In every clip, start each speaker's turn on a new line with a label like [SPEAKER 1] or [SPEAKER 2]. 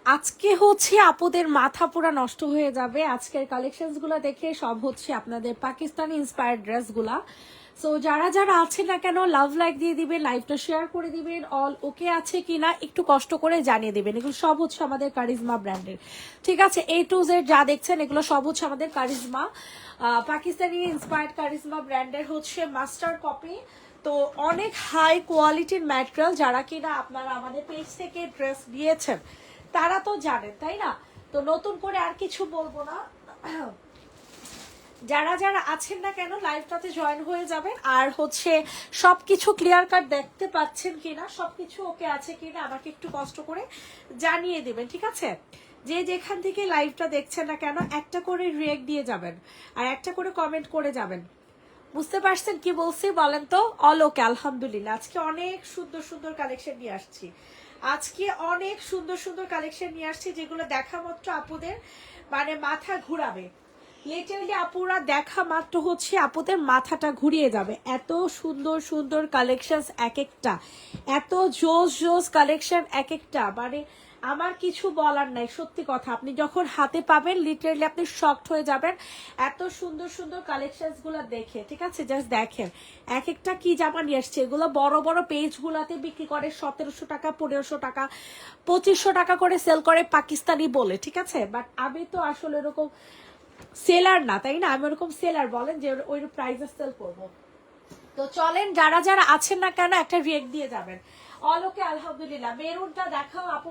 [SPEAKER 1] আজকে হচ্ছে আপুদের মাথা পুরা নষ্ট হয়ে যাবে আজকের কালেকশনস গুলা দেখে। সব হচ্ছে আপনাদের পাকিস্তানি ইন্সপায়ার্ড ড্রেস গুলা। সো যারা যারা আছে না কেন লাভ লাইক দিয়ে দিবেন, লাইভটা শেয়ার করে দিবেন, অল ওকে আছে কিনা একটু কষ্ট করে জানিয়ে দিবেন। এগুলো সব হচ্ছে আমাদের কারিজমা ব্র্যান্ডের, ঠিক আছে? A to Z যা দেখছেন এগুলো সব হচ্ছে আমাদের কারিজমা পাকিস্তানি ইন্সপায়ার্ড কারিজমা ব্র্যান্ডের হচ্ছে মাস্টার কপি। তো অনেক হাই কোয়ালিটির ম্যাটেরিয়াল, যারা কিনা আপনারা আমাদের পেজ থেকে ড্রেস নিয়েছেন তারা তো জানেন, তাই না? তো নতুন করে আর কিছু বলবো না। যারা যারা আছেন না কেন লাইভটাতে জয়েন হয়ে যাবেন। আর হচ্ছে সবকিছু ক্লিয়ার কাট দেখতে পাচ্ছেন কিনা, সবকিছু ওকে আছে কিনা আমাকে একটু কষ্ট করে জানিয়ে দেবেন, ঠিক আছে? যে যেখান থেকে লাইভটা দেখছেন না কেন একটা করে রিয়েক্ট দিয়ে যাবেন আর একটা করে কমেন্ট করে যাবেন। বুঝতে পারছেন কি বলছি বলেন তো? অল ওকে, আলহামদুলিল্লাহ। আজকে অনেক সুন্দর সুন্দর কালেকশন নিয়ে আসছি, আজকে অনেক সুন্দর সুন্দর কালেকশন নিয়ে আসছি যেগুলো দেখা মাত্র আপুদের মানে মাথা ঘুরাবে। লিটারালি আপুরা দেখা মাত্র হচ্ছে আপুদের মাথাটা ঘুরিয়ে যাবে। এত সুন্দর সুন্দর কালেকশন এক একটা, এত জোস জোস কালেকশন এক একটা, মানে আমার কিছু বলার নাই। সত্যি কথা, আপনি যখন হাতে পাবেন লিটারালি আপনি শকড হয়ে যাবেন এত সুন্দর সুন্দর কালেকশনস গুলো দেখে, ঠিক আছে? জাস্ট দেখেন এক একটা কি জামা নিয়ে আসছে। এগুলো বড় বড় পেজ গুলাতে বিক্রি করে 1700 টাকা, 1500 টাকা, 2500 টাকা করে সেল করে পাকিস্তানি বলে, ঠিক আছে? বাট আমি তো আসলে এরকম সেলার না, তাই না? আমি ওরকম সেলার বলেন যে ওই প্রাইসে সেল করবো। তো চলেন যারা যারা আছেন না কেন একটা রিয়েক্ট দিয়ে যাবেন। অলোকে আলহামদুলিল্লাহ। মেরুনটা দেখাও আপু,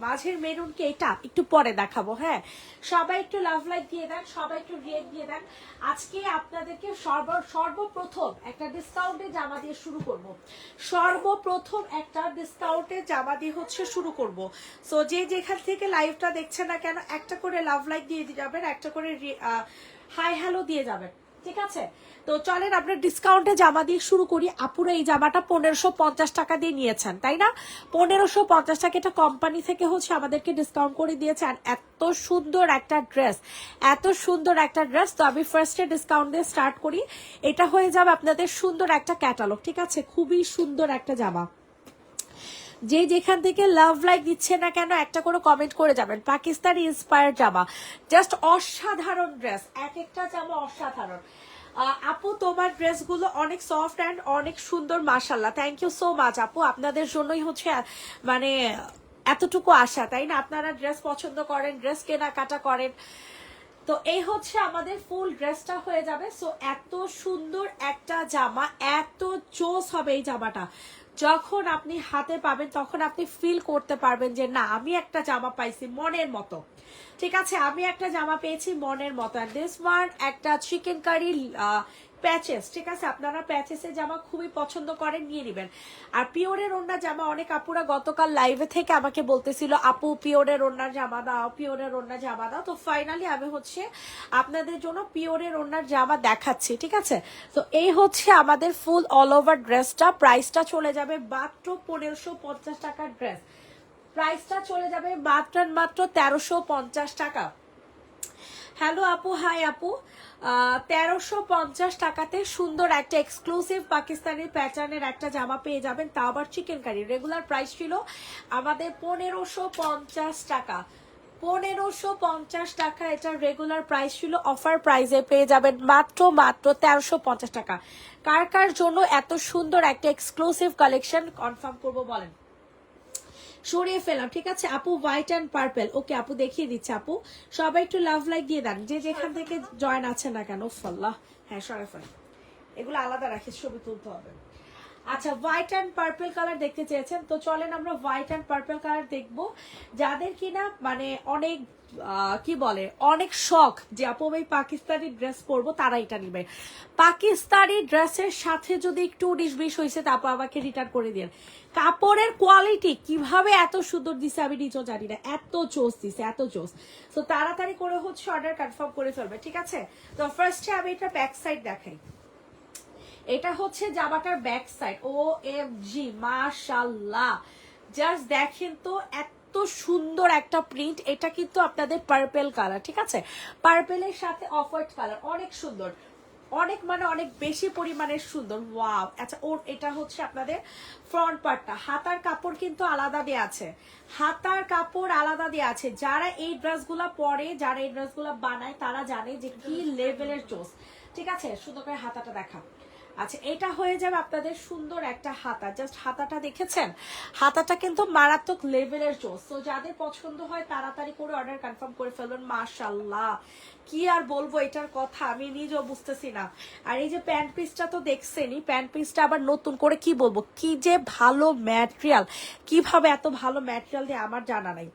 [SPEAKER 1] মাঝের মেরুনকে এটা একটু পরে দেখাবো। হ্যাঁ, সবাই একটু লাভ লাইক দিয়ে দেন, সবাই একটু রিয়েক্ট দিয়ে দেন। আজকে আপনাদেরকে সর্বপ্রথম একটা ডিসকাউন্টে জামা দিয়ে শুরু করব। সর্বপ্রথম একটা ডিসকাউন্টে জামা দিয়ে হচ্ছে শুরু করব। সো যে যেখান থেকে লাইভটা দেখছেন না কেন একটা করে লাভ লাইক দিয়ে যাবেন, একটা করে হাই হ্যালো দিয়ে যাবেন, ঠিক আছে? তো চলেন আমরা ডিসকাউন্টে জামা দিয়ে শুরু করি। আপুরা এই জামাটা 1550 টাকা দিয়ে নিয়েছেন, তাই না? 1550 টাকা এটা কোম্পানি থেকে হচ্ছে আমাদেরকে ডিসকাউন্ট করে দিয়েছে। আর এত সুন্দর একটা ড্রেস, এত সুন্দর একটা ড্রেস। তো আমি ফার্স্টে ডিসকাউন্ট দিয়ে স্টার্ট করি। এটা হয়ে যাবে আপনাদের সুন্দর একটা ক্যাটালগ, ঠিক আছে? খুবই সুন্দর একটা জামা। যে যেখান থেকে লাভ লাইক দিচ্ছে না কেন একটা করে কমেন্ট করে যাবেন। পাকিস্তানি ইন্সপায়ার্ড জামা, জাস্ট অসাধারণ ড্রেস, এক একটা জামা অসাধারণ। আপু তোমার ড্রেসগুলো অনেক সফট অ্যান্ড অনেক সুন্দর, মাশাল্লাহ। থ্যাংক ইউ সো মাচ আপু, আপনাদের জন্যই হচ্ছে মানে এতটুকু আশা, তাই না? আপনারা ড্রেস পছন্দ করেন, ড্রেস কেনাকাটা করেন। তো এই হচ্ছে আমাদের ফুল ড্রেসটা হয়ে যাবে। সো এত সুন্দর একটা জামা, এত চোস হবে এই জামাটা। যখন আপনি হাতে পাবেন তখন আপনি ফিল করতে পারবেন যে না আমি একটা জামা পাইছি মনের মতো, ঠিক আছে? আমি একটা জামা পেয়েছি মনের মতো। আর দিস ওয়ান একটা চিকেন কারি প্যাচেস, ঠিক আছে? আপনারা প্যাচেসের জামা খুবই পছন্দ করেন, নিয়ে নেবেন। আর পিওরের ওড়না জামা অনেক আপুরা গতকাল লাইভে থেকে আমাকে বলতেছিল আপু পিওরের ওড়নার জামা দাও, পিওরের ওড়নার জামা দাও। তো ফাইনালি আমি হচ্ছে আপনাদের জন্য পিওরের ওড়নার জামা দেখাচ্ছি, ঠিক আছে? তো এই হচ্ছে আমাদের ফুল অল ওভার ড্রেসটা। প্রাইসটা চলে যাবে মাত্র 1550 টাকার ড্রেস, প্রাইসটা চলে যাবে মাত্র 1350 টাকা। হ্যালো আপু, হাই আপু। 1350 টাকাতে সুন্দর একটা এক্সক্লুসিভ পাকিস্তানি প্যাটার্নের একটা জামা পেয়ে যাবেন, তা আবার চিকেন কারি। রেগুলার প্রাইস ছিল আমাদের 1550 টাকা, 1550 টাকা এটা রেগুলার প্রাইস ছিল। অফার প্রাইসে পেয়ে যাবেন মাত্র 1350 টাকা। কার কার জন্য এত সুন্দর একটা এক্সক্লুসিভ কালেকশন কনফার্ম করবো বলেন? সরিয়ে ফেলাম, ঠিক আছে আপু। হোয়াইট অ্যান্ড পার্পেল, ওকে আপু দেখিয়ে দিচ্ছে আপু। সবাই একটু লাভ লাইক দিয়ে দেন যে যেখান থেকে জয়েন আছে না কেন। ফল্লাহ, হ্যাঁ সরাই ফেল, এগুলো আলাদা রাখি, ছবি তুলতে হবে। আচ্ছা, হোয়াইট অ্যান্ড পার্পল কালার দেখতে চেয়েছেন, তো চলেন আমরা হোয়াইট অ্যান্ড পার্পল কালার দেখবো। যাদের কিনা মানে অনেক কি বলে অনেক শখ যে আপু আমি পাকিস্তানি ড্রেস পরবো, তারা এটা নিবে। পাকিস্তানি ড্রেসের সাথে যদি একটু 19-20 হয়েছে তারপর আমাকে রিটার্ন করে দিন। কাপড়ের কোয়ালিটি কিভাবে এত সুন্দর দিছে আমি নিজেও জানি না, এত জোস দিছে, এত জোস। তো তাড়াতাড়ি করে হচ্ছে অর্ডার কনফার্ম করে ফেলবে, ঠিক আছে। তো ফার্স্টে আমি এটা ব্যাক সাইড দেখাই। এটা হচ্ছে জামাটার ব্যাক সাইড। ও এম জি, মাশাআল্লাহ, জাস্ট দেখেন তো এত সুন্দর একটা প্রিন্ট। এটা কিন্তু আপনাদের পার্পেল কালার, ঠিক আছে, পার্পেলের সাথে অফ হোয়াইট কালার, অনেক সুন্দর, অনেক মানে অনেক বেশি পরিমাণের সুন্দর। ওয়াও। আচ্ছা, ওর এটা হচ্ছে আপনাদের ফ্রন্ট পার্টটা। হাতার কাপড় কিন্তু আলাদা দেওয়া আছে, হাতার কাপড় আলাদা দেওয়া আছে। যারা এই ড্রেসগুলা পরে, যারা এই ড্রেসগুলা বানায়, তারা জানে যে কি লেভেলের চোস, ঠিক আছে। সুন্দর করে হাতাটা দেখা। আচ্ছা, এটা হয়ে যাবে আপনাদের সুন্দর একটা হাতা। জাস্ট হাতাটা দেখেছেন, হাতাটা কিন্তু মারাত্মক লেভেলের চোস। তো যাদের পছন্দ হয় তাড়াতাড়ি করে অর্ডার কনফার্ম করে ফেলবেন। মাশাআল্লাহ, কি আর বলবো এটার কথা, আমি নিজেও বুঝতেছি না। আর এই যে প্যান্ট পিসটা তো দেখছেনই, প্যান্ট পিসটা আবার নতুন করে কি বলবো, কি যে ভালো ম্যাটেরিয়াল, কিভাবে এত ভালো ম্যাটেরিয়াল দিয়ে আমার জানা নাই,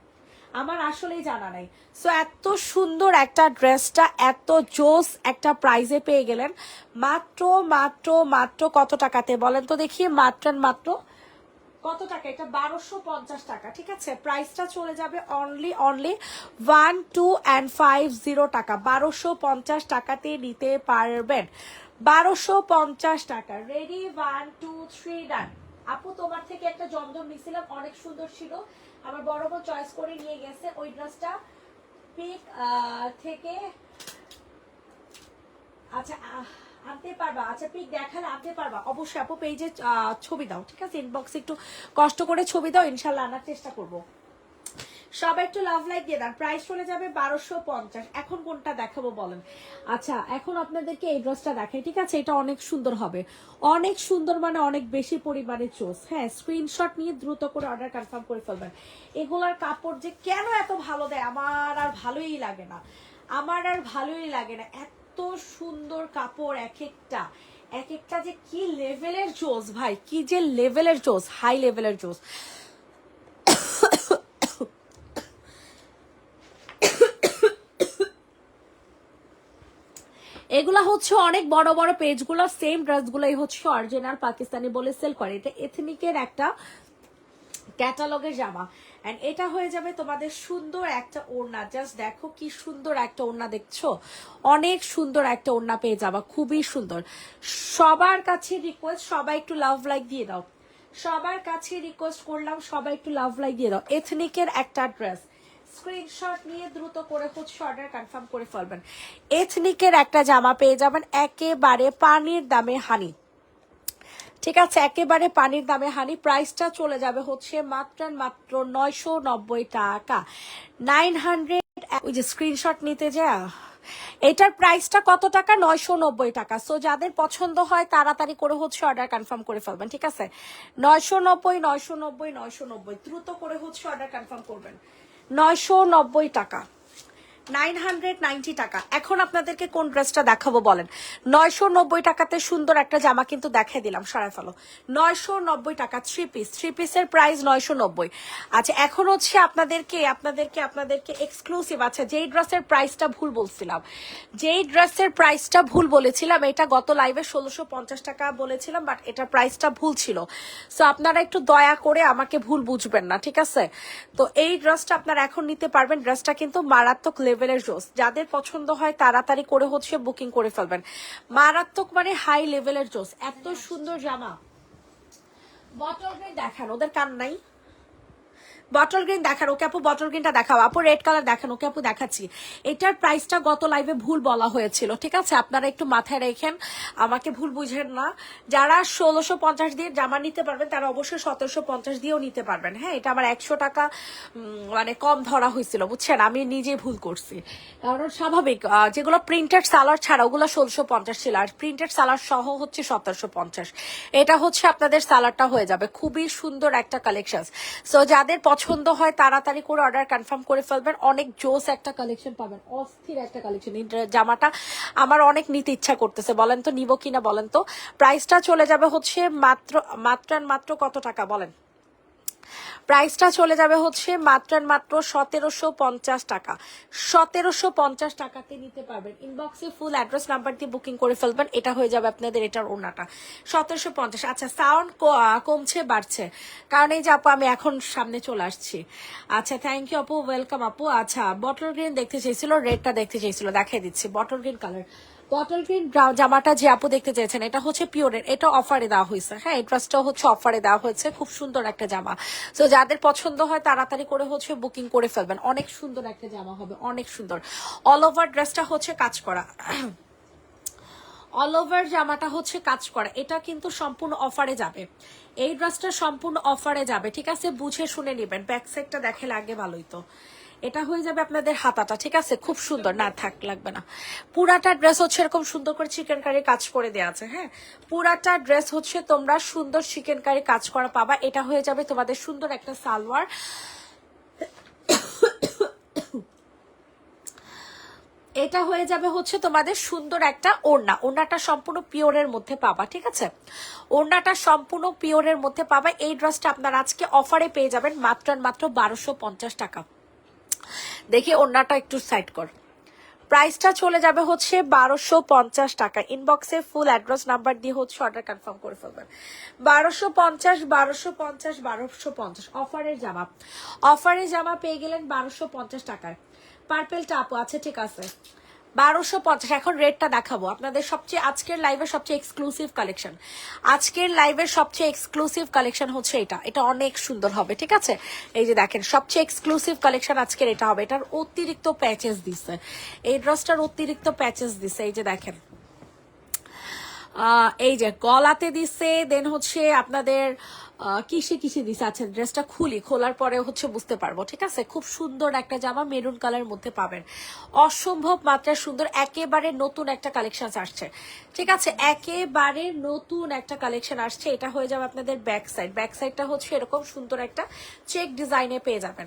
[SPEAKER 1] আমার আসলেই জানা নাই। সো এত সুন্দর একটা ড্রেসটা এত জোস একটা প্রাইজে পেয়ে গেলেন মাত্র মাত্র মাত্র কত টাকাতে বলেন তো দেখি। মাত্র কত টাকা? এটা 1250 টাকা, ঠিক আছে। প্রাইসটা চলে যাবে অনলি 1250 টাকা, 1250 টাকাতে নিতে পারবেন। 1250 টাকা। রেডি, 1 2 3 ডান। আপু তোমার থেকে একটা জমজম নিছিলাম, অনেক সুন্দর ছিল, আমার বড় বোন চয়েস করে নিয়ে গেছে ওই ড্রেসটা পিক থেকে। আচ্ছা আনতে পারবা? আচ্ছা পিক দেখালে আনতে পারবা অবশ্যই আপু, পেজে ছবি দাও, ঠিক আছে, ইনবক্সে একটু কষ্ট করে ছবি দাও, ইনশাল্লাহ আনার চেষ্টা করব। সবাই একটু লাভ লাইক দিয়ে দেন। প্রাইস চলে যাবে 1250। এখন কোনটা দেখাবো বলেন? আচ্ছা, এখন আপনাদেরকে এই ড্রেসটা দেখাই, ঠিক আছে। এটা অনেক সুন্দর হবে, অনেক সুন্দর মানে অনেক বেশি পরিমাণে চোস। হ্যাঁ, স্ক্রিনশট নিয়ে দ্রুত করে অর্ডার কনফার্ম করে ফেলবেন। এগুলার কাপড় যে কেন এত ভালো দেয় আমার আর ভালোই লাগে না, আমার আর ভালোই লাগে না। এত সুন্দর কাপড়, এক একটা এক একটা যে কি লেভেলের জোস ভাই, কি যে লেভেলের জোস, হাই লেভেলের জোস। এগুলা হচ্ছে অনেক বড় বড় পেজগুলো সেম ড্রেসগুলাই হচ্ছে অরিজিনাল পাকিস্তানি বলে সেল করে। এটা এথনিকের একটা ক্যাটালগের জামা। এন্ড এটা হয়ে যাবে তোমাদের সুন্দর একটা ওড়না। জাস্ট দেখো কি সুন্দর একটা ওড়না, দেখছো, অনেক সুন্দর একটা ওড়না পেয়ে যাবা, খুবই সুন্দর। সবার কাছে রিকোয়েস্ট, সবাই একটু লাভ লাইক দিয়ে দাও, সবার কাছে রিকোয়েস্ট করলাম, সবাই একটু লাভ লাইক দিয়ে দাও। এথনিকের একটা ড্রেস, স্ক্রিনশট নিয়ে দ্রুত করে হচ্ছে অর্ডার কনফার্ম করে ফেলবেন। এথনিকের একটা জামা পেয়ে যাবেন একেবারে পানির দামে হানি, ঠিক আছে, একেবারে পানির দামে হানি। প্রাইসটা চলে যাবে হচ্ছে মাত্র 990 টাকা, 900। ওই যে স্ক্রিনশট নিতে যা, এটার প্রাইসটা কত টাকা? 990 টাকা। সো যাদের পছন্দ হয় তাড়াতাড়ি করে হচ্ছে অর্ডার কনফার্ম করে ফেলবেন, ঠিক আছে। 990 দ্রুত করে হচ্ছে অর্ডার কনফার্ম করবেন। 990 টাকা, 990 টাকা। এখন আপনাদেরকে কোন ড্রেসটা দেখাবো বলেন? 990 টাকাতে সুন্দর একটা জামা কিন্তু দেখাই দিলাম, সরাই ফেলো। 990 টাকা থ্রি পিসের প্রাইস 990। আচ্ছা, এখন হচ্ছে আপনাদেরকে এক্সক্লুসিভ। আচ্ছা, যেই ড্রেসের প্রাইসটা ভুল বলেছিলাম, এটা গত লাইভে 1650 টাকা বলেছিলাম, বাট এটা প্রাইসটা ভুল ছিল। সো আপনারা একটু দয়া করে আমাকে ভুল বুঝবেন না, ঠিক আছে। তো এই ড্রেসটা আপনারা এখন নিতে পারবেন। ড্রেসটা কিন্তু মারাত্মক লেভেলের জোস, যাদের পছন্দ হয় তাড়াতাড়ি করে হচ্ছে বুকিং করে ফেলবেন। মারাত্মক মানে হাই লেভেলের জোস, এত সুন্দর জামা। বটল গ্রিন দেখান, ওদের কান নাই। বটল গ্রিন দেখান, ওকে আপু বটল গ্রিনটা দেখাও। আপু রেড কালার দেখান, ওকে আপু দেখাচ্ছি। এটার প্রাইসটা গত লাইভে ভুল বলা হয়েছিল, ঠিক আছে, আপনারা একটু মাথায় রেখেন, আমাকে ভুল বুঝেন না। যারা 1650 দিয়ে জামা নিতে পারবেন তারা অবশ্যই 1750 দিয়েও নিতে পারবেন। হ্যাঁ, এটা আমার 100 টাকা মানে কম ধরা হয়েছিল, বুঝছেন, আমি নিজে ভুল করছি। কারণ স্বাভাবিক, যেগুলো প্রিন্টেড সালোয়ার ছাড়া ওগুলো 1650 ছিল, আর প্রিন্টেড সালোয়ার সহ হচ্ছে 1750। এটা হচ্ছে আপনাদের সালোয়ারটা হয়ে যাবে। খুবই সুন্দর একটা কালেকশন। সো যাদের পছন্দ হয় তাড়াতাড়ি করে অর্ডার কনফার্ম করে ফেলবেন। অনেক জোস একটা কালেকশন পাবেন, অস্থির একটা কালেকশন। এই জামাটা আমার অনেক নিতে ইচ্ছা করতেছে, বলেন তো নিব কিনা বলেন তো। প্রাইসটা চলে যাবে হচ্ছে মাত্র মাত্র মাত্র কত টাকা বলেন? প্রাইসটা চলে যাবে হচ্ছে মাত্র 1750 টাকা। 1750 টাকাতে নিতে পারবেন। ইনবক্সে ফুল অ্যাড্রেস নাম্বার দিয়ে বুকিং করে ফেলবেন, এটা হয়ে যাবে আপনাদের এটার ওনাটা 1750। আচ্ছা, সাউন্ড কমছে বাড়ছে? কারণ এই যে আপু আমি এখন সামনে চলে আসছি। আচ্ছা, থ্যাংক ইউ আপু, ওয়েলকাম আপু। আচ্ছা, বটল গ্রিন দেখতে চাইছিল, রেডটা দেখতে চাইছিল, দেখাই দিচ্ছি। Bottle green colour, bottle green জামাটা যে আপু দেখতে চেয়েছেন, এটা হচ্ছে পিওরের, এটা অফারে দেওয়া হয়েছে। হ্যাঁ, এই ড্রেসটাও হচ্ছে অফারে দেওয়া হয়েছে, খুব সুন্দর একটা জামা। তো যাদের পছন্দ হয় তাড়াতাড়ি করে হচ্ছে বুকিং করে ফেলবেন, অনেক সুন্দর একটা জামা হবে, অনেক সুন্দর। অল ওভার ড্রেসটা হচ্ছে কাজ করা, অল ওভার জামাটা হচ্ছে কাজ করা। এটা কিন্তু সম্পূর্ণ অফারে যাবে, এই ড্রেসটা সম্পূর্ণ অফারে যাবে, ঠিক আছে? বুঝে শুনে নেবেন। ব্যাক সাইডটা দেখে লাগে ভালোই তো। এটা হয়ে যাবে আপনাদের হাতাটা, ঠিক আছে? খুব সুন্দর, না থাক লাগবে না। পুরাটা ড্রেস হচ্ছে এরকম সুন্দর করে চিকেন কারি কাজ করে দেওয়া আছে। হ্যাঁ, পুরাটা ড্রেস হচ্ছে তোমরা সুন্দর চিকেন কারি কাজ করা পাবা। এটা হয়ে যাবে তোমাদের সুন্দর একটা সালোয়ার, এটা হয়ে যাবে হচ্ছে তোমাদের সুন্দর একটা ওড়না। ওড়নাটা সম্পূর্ণ পিওরের মধ্যে পাবা, ঠিক আছে? ওড়নাটা সম্পূর্ণ পিওরের মধ্যে পাবা। এই ড্রেসটা আপনারা আজকে অফারে পেয়ে যাবেন মাত্র 1250 টাকা। দেখি ওড়নাটা একটু সাইড কর। প্রাইসটা চলে যাবে হচ্ছে 1250 টাকা। ইনবক্সে ফুল অ্যাড্রেস নাম্বার দিয়ে হচ্ছে অর্ডার কনফার্ম করে ফেলবেন। 1250 1250 1250 অফারের জামা, অফারের জামা পেয়ে গেলেন 1250 টাকায়। পার্পেলটা আপু আছে, ঠিক আছে, 1250। এখন রেটটা দেখাবো আপনাদের সবচেয়ে আজকের লাইভের সবচেয়ে এক্সক্লুসিভ কালেকশন। আজকের লাইভের সবচেয়ে এক্সক্লুসিভ কালেকশন হচ্ছে এটা, এটা অনেক সুন্দর হবে, ঠিক আছে? এই যে দেখেন, সবচেয়ে এক্সক্লুসিভ কালেকশন আজকের এটা হবে। এটার অতিরিক্ত প্যাচেস দিচ্ছে, এই ড্রেসটার অতিরিক্ত প্যাচেস দিচ্ছে। এই যে দেখেন, এই যে গলাতে দিচ্ছে, দেন হচ্ছে আপনাদের কিসে কিসে দিছে। আচ্ছা, ড্রেসটা খুলি, খোলার পরে হচ্ছে বুঝতে পারবো, ঠিক আছে? খুব সুন্দর একটা জামা, মেরুন কালার মধ্যে পাবেন, অসম্ভব মাত্রায় সুন্দর। একেবারে নতুন একটা কালেকশন আসছে, ঠিক আছে? একেবারে নতুন একটা কালেকশন আসছে। এটা হয়ে যাবে আপনাদের ব্যাক সাইড, ব্যাক সাইডটা হচ্ছে এরকম সুন্দর একটা চেক ডিজাইনে পেয়ে যাবেন।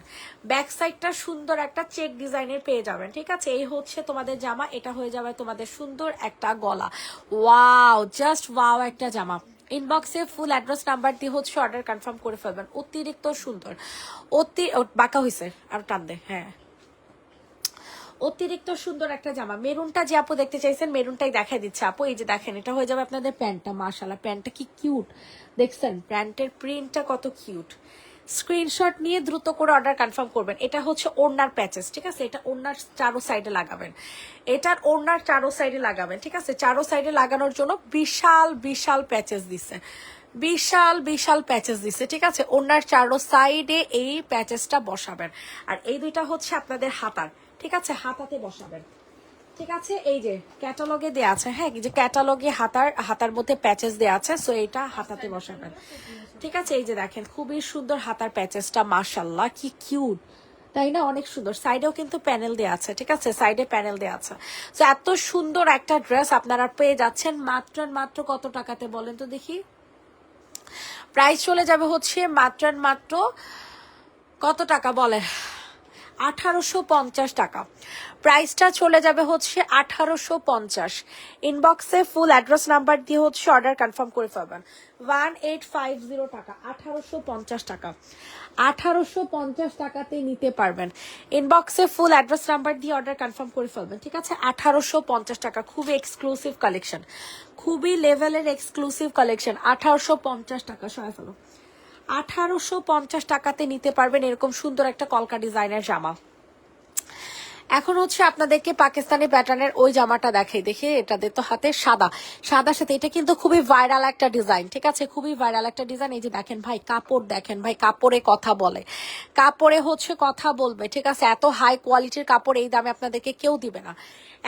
[SPEAKER 1] ব্যাক সাইডটা সুন্দর একটা চেক ডিজাইনের পেয়ে যাবেন, ঠিক আছে? এই হচ্ছে তোমাদের জামা, এটা হয়ে যাবে তোমাদের সুন্দর একটা গলা। ওয়াও, জাস্ট ওয়াও একটা জামা। ইনবক্সে ফুল অ্যাড্রেস নাম্বার দিয়ে হচ্ছে অর্ডার কনফার্ম করে ফেলবেন। অতিরিক্ত সুন্দর, বাঁকা হয়েছে আর টান দে, হ্যাঁ, অতিরিক্ত সুন্দর একটা জামা। মেরুনটা যে আপু দেখতে চাইছেন, মেরুনটাই দেখাই দিচ্ছে আপু। এই যে দেখেন, এটা হয়ে যাবে আপনাদের প্যান্টটা। মাশাআল্লাহ, প্যান্টটা কি কিউট দেখছেন, প্যান্টের প্রিন্টটা কত কিউট। স্ক্রিনশট নিয়ে দ্রুত করে অর্ডার কনফার্ম করবেন। এটা হচ্ছে ওড়নার প্যাচেস, ঠিক আছে? এটা ওড়নার চারো সাইডে লাগাবেন, এটার ওড়নার চারো সাইডে লাগাবেন, ঠিক আছে? চারো সাইডে লাগানোর জন্য বিশাল বিশাল প্যাচেস দিছে, বিশাল বিশাল প্যাচেস দিছে, ঠিক আছে? ওড়নার চারো সাইডে এই প্যাচেসটা বসাবেন। আর এই দুইটা হচ্ছে আপনাদের হাতার, ঠিক আছে? হাতাতে বসাবেন, ঠিক আছে? এই যে ক্যাটালগে দেয়া আছে, হ্যাঁ, যে ক্যাটালগে হাতার মধ্যে প্যাচেস দেয়া আছে, সো এটা হাতাতে বসাবেন, ঠিক আছে? এই যে দেখেন, খুবই সুন্দর হাতার প্যাচেসটা, মাশাআল্লাহ কি কিউট, তাই না? অনেক সুন্দর। সাইডেও কিন্তু প্যানেল দেওয়া আছে, ঠিক আছে? সাইডে প্যানেল দেওয়া আছে। তো এত সুন্দর একটা ড্রেস আপনারা পেয়ে যাচ্ছেন মাত্র মাত্র কত টাকাতে বলেন তো দেখি? প্রাইস চলে যাবে হচ্ছে মাত্র কত টাকা বলে? 1850 টাকা। প্রাইসটা চলে যাবে হচ্ছে 1850। ইনবক্সে ফুল অ্যাড্রেস নাম্বার দিয়ে হচ্ছে অর্ডার কনফার্ম করে ফেলবেন। 1850 টাকা, 1850 টাকা, 1850 টাকাতে নিতে পারবেন। ইনবক্সে ফুল অ্যাড্রেস নাম্বার দিয়ে অর্ডার কনফার্ম করে ফেলবেন, ঠিক আছে? 1850 টাকা, খুবই এক্সক্লুসিভ কালেকশন, খুবই লেভেলের এক্সক্লুসিভ কালেকশন। 1850 টাকা, সবাই ফেলো। 1850 টাকাতে নিতে পারবেন এরকম সুন্দর একটা কলকা ডিজাইনের জামা। এখন হচ্ছে আপনাদেরকে পাকিস্তানি প্যাটার্নের ওই জামাটা দেখাই। দেখে এটাতে তো হাতে সাদা, সাদার সাথে এটা কিন্তু খুবই ভাইরাল একটা ডিজাইন, ঠিক আছে? খুবই ভাইরাল একটা ডিজাইন। এই যে দেখেন ভাই, কাপড় দেখেন ভাই, কাপড়ে কথা বলে, কাপড়ে হচ্ছে কথা বলবে, ঠিক আছে? এত হাই কোয়ালিটির কাপড় এই দামে আপনাদেরকে কেউ দিবে না,